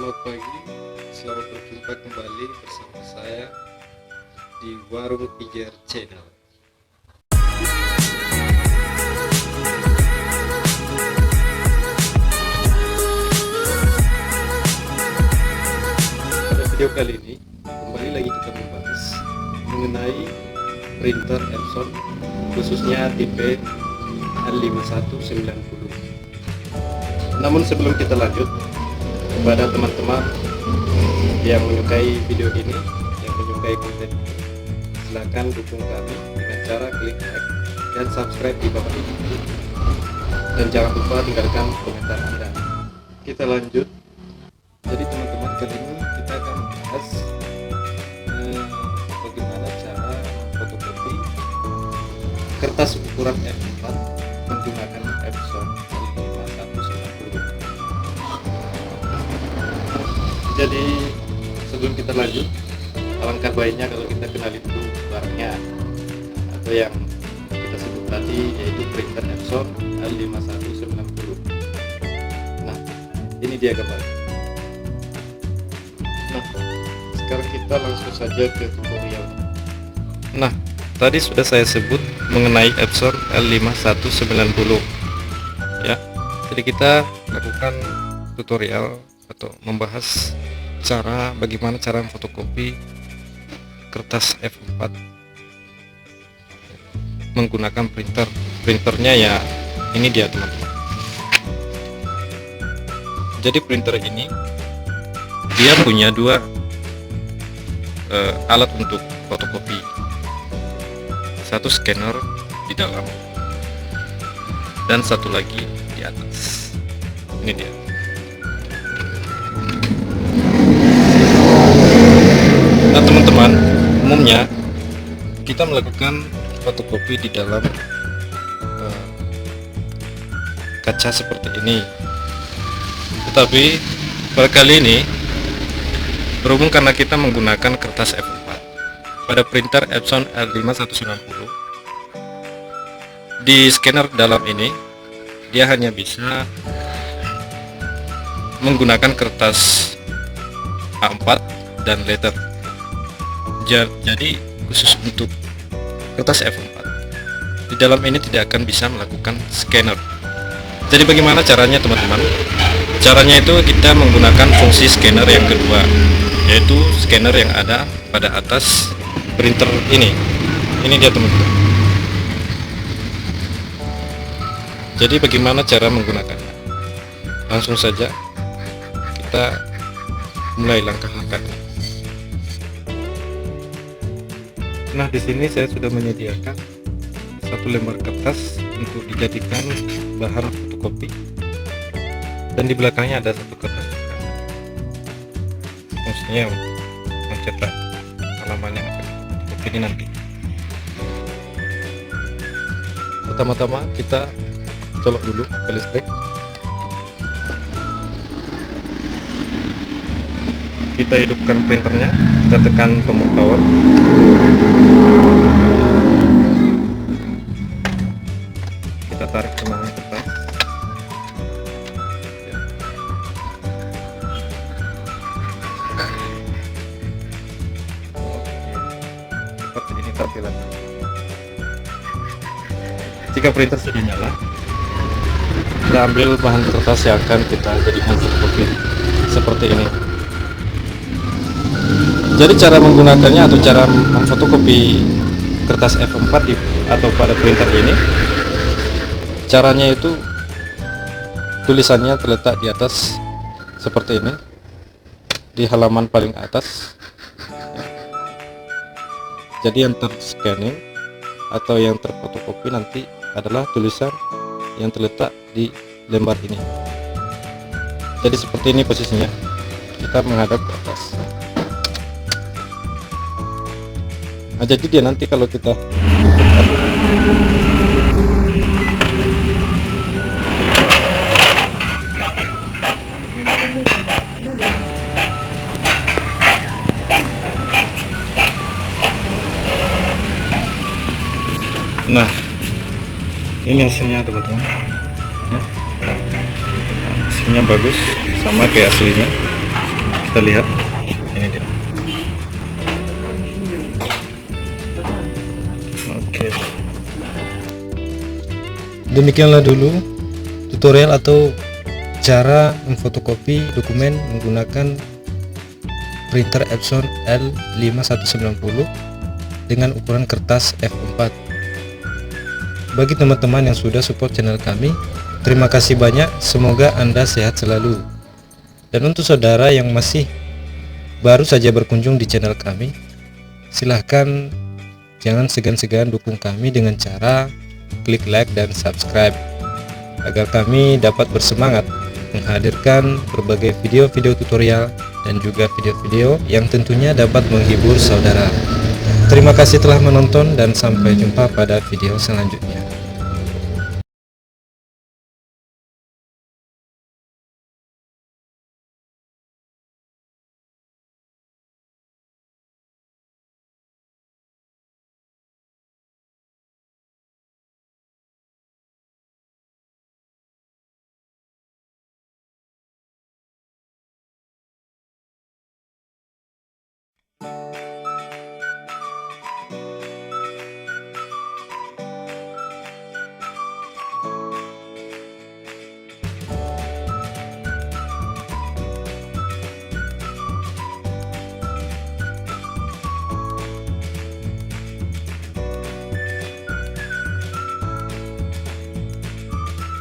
Selamat pagi, selamat berjumpa kembali bersama saya di Warung Pijar Channel. Pada video kali ini, kembali lagi kita membahas mengenai printer Epson, khususnya tipe L5190. Namun sebelum kita lanjut, kepada teman-teman yang menyukai video ini, yang menyukai konten ini, silakan dukung kami dengan cara klik like dan subscribe di bawah ini, dan jangan lupa tinggalkan komentar Anda. Kita lanjut. Jadi teman-teman, kali ini kita akan membahas bagaimana cara fotokopi kertas ukuran F4 menggunakan Epson L5190. Jadi sebelum kita lanjut, alangkah baiknya kalau kita kenali dulu barangnya, atau yang kita sebut tadi yaitu printer Epson L5190. Nah, ini dia gambarnya. Nah, sekarang kita langsung saja ke tutorial. Nah, tadi sudah saya sebut mengenai Epson L5190 ya. Jadi kita lakukan tutorial atau membahas bagaimana cara memfotokopi kertas F4 menggunakan printernya ya. Ini dia teman-teman. Jadi printer ini dia punya dua alat untuk fotokopi, satu scanner di dalam dan satu lagi di atas. Ini dia. Nah teman-teman, umumnya kita melakukan fotokopi di dalam kaca seperti ini. Tetapi pada kali ini, berhubung karena kita menggunakan kertas F4 pada printer Epson L5190, di scanner dalam ini dia hanya bisa menggunakan kertas A4 dan letter. Jadi khusus untuk kertas F4 di dalam ini tidak akan bisa melakukan scanner. Jadi bagaimana caranya teman-teman? Caranya itu kita menggunakan fungsi scanner yang kedua, yaitu scanner yang ada pada atas printer ini. Ini dia teman-teman. Jadi bagaimana cara menggunakannya? Langsung saja kita mulai langkah-langkahnya. Nah, di sini saya sudah menyediakan satu lembar kertas untuk dijadikan bahan fotokopi, dan di belakangnya ada satu kertas juga, fungsinya untuk mencetak halaman yang akan fotokopi ini nanti. Pertama-tama kita colok dulu ke listrik. Kita hidupkan printernya, kita tekan tombol power. Kita tarik benangnya kertas. Seperti ini tampilannya. Jika printer sudah nyala, kita ambil bahan kertas yang akan kita jadikan fotokopi seperti ini. Jadi cara menggunakannya atau cara memfotokopi kertas F4 atau pada printer ini, caranya itu tulisannya terletak di atas seperti ini, di halaman paling atas. Jadi yang terscanning atau yang terfotokopi nanti adalah tulisan yang terletak di lembar ini. Jadi seperti ini posisinya, kita menghadap ke atas. Nah, jadi dia nanti kalau kita nah, ini hasilnya teman-teman ya. Hasilnya bagus, sama kayak aslinya. kita lihat ini dia. Oke, demikianlah dulu tutorial atau cara memfotokopi dokumen menggunakan printer Epson L5190 dengan ukuran kertas F4. Bagi teman-teman yang sudah support channel kami, terima kasih banyak, semoga Anda sehat selalu. Dan untuk saudara yang masih baru saja berkunjung di channel kami, silahkan jangan segan-segan dukung kami dengan cara klik like dan subscribe agar kami dapat bersemangat menghadirkan berbagai video-video tutorial dan juga video-video yang tentunya dapat menghibur saudara. Terima kasih telah menonton dan sampai jumpa pada video selanjutnya.